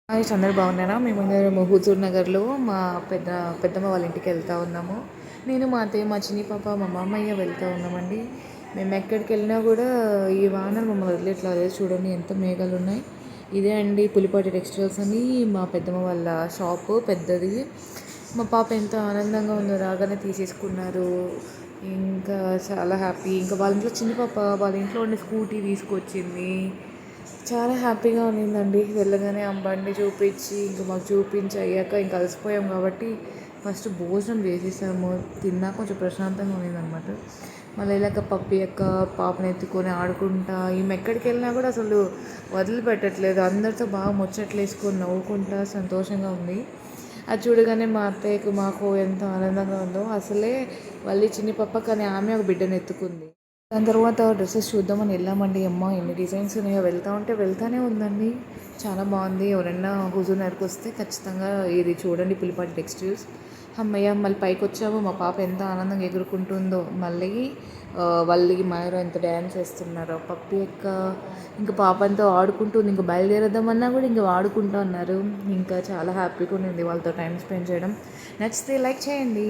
Hi అందరూ బాగున్నారా? మేమందరం హుజూర్ నగర్‌లో మా పెద్దమ్మ వాళ్ళ ఇంటికి వెళ్తా ఉన్నాము. నేను, మా అత్తయ్య, మా చిన్ని పాప, మా మామయ్య వెళ్తా ఉన్నామండి. మేము ఎక్కడికెళ్ళినా కూడా ఈ వానలు మమ్మల్ని వదిలేయట్లేదు. చూడండి ఎంత మేఘాలున్నాయి. ఇదే అండి పులిపాటి టెక్స్టైల్స్ అని మా పెద్దమ్మ వాళ్ళ షాపు పెద్దది. మా పాప ఎంత ఆనందంగా ఉందో రాగానే తీసేసుకున్నారు. ఇంకా చాలా హ్యాపీ. ఇంకా వాళ్ళ ఇంట్లో చిన్ని పాప వాళ్ళ ఇంట్లో ఉండే స్కూటీ తీసుకొచ్చింది. చాలా హ్యాపీగా ఉన్నిందండి. వెళ్ళగానే ఆ బండి చూపించి ఇంక మాకు చూపించి అయ్యాక ఇంక అలసిపోయాం కాబట్టి ఫస్ట్ భోజనం చేసేసాము. తిన్నాక కొంచెం ప్రశాంతంగా ఉన్నిందనమాట. మళ్ళీ వెళ్ళాక పప్పి అక్క పాపను ఎత్తుకొని ఆడుకుంటా ఈమె ఎక్కడికి వెళ్ళినా కూడా అసలు వదిలిపెట్టట్లేదు. అందరితో బాగా ముచ్చట్లు వేసుకొని నవ్వుకుంటా సంతోషంగా ఉంది. అది చూడగానే మా అత్తయ్యకు మాకు ఎంత ఆనందంగా ఉందో అసలే మళ్ళీ చిన్ని పప్ప కానీ ఆమె ఒక బిడ్డను ఎత్తుకుంది. దాని తర్వాత డ్రెస్సెస్ చూద్దామని వెళ్ళామండి. అమ్మ ఎన్ని డిజైన్స్ ఉన్నాయో వెళ్తా ఉంటే వెళ్తానే ఉందండి. చాలా బాగుంది. ఎవరైనా హుజూర్ నగర్కి వస్తే ఖచ్చితంగా ఇది చూడండి పులిపాటి టెక్స్టైల్స్. అమ్మయ్య మళ్ళీ పైకి వచ్చాము. మా పాప ఎంత ఆనందంగా ఎగురుకుంటుందో. మళ్ళీ వాళ్ళకి మాయలో ఎంత డ్యాన్స్ వేస్తున్నారో పప్పి యొక్క ఇంకా పాపంతో ఆడుకుంటుంది. ఇంకా బయలుదేరదామన్నా కూడా ఇంకా ఆడుకుంటూ ఉన్నారు. ఇంకా చాలా హ్యాపీగా ఉంది వాళ్ళతో టైం స్పెండ్ చేయడం. నచ్చితే లైక్ చేయండి.